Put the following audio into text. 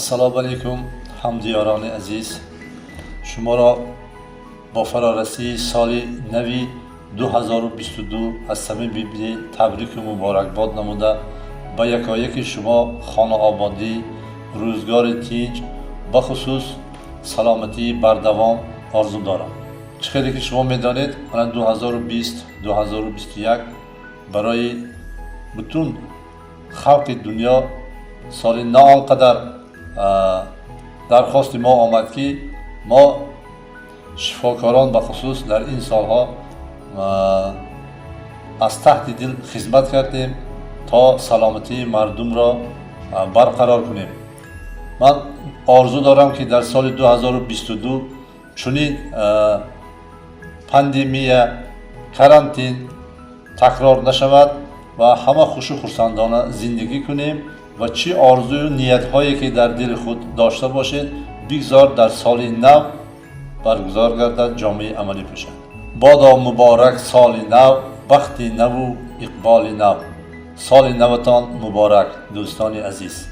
السلام علیکم همدیاران عزیز، شما را با فرارسی سال نوی 2022 از صمیم تبریک و مبارکباد نموده با یکایک شما خانه آبادی، روزگار تیج، بخصوص سلامتی بردوام آرزو دارم. چقدر که شما میدانید الان 2020-2021 برای بتون خلق دنیا سال نه آنقدر درخواست ما آمد که ما شفاکاران بخصوص در این سالها از تحت دل خدمت کردیم تا سلامتی مردم را برقرار کنیم. من آرزو دارم که در سال 2022 چنین پاندمی کرانتین تکرار نشود و همه خوش و خرسندانه زندگی کنیم و چی آرزوی و نیت هایی که در دل خود داشته باشید بگذار در سال نو برگزار گردد، جامعه عملی باشد. بادا مبارک سال نو، بخت نو و اقبال نو. سال نوتان مبارک دوستان عزیز.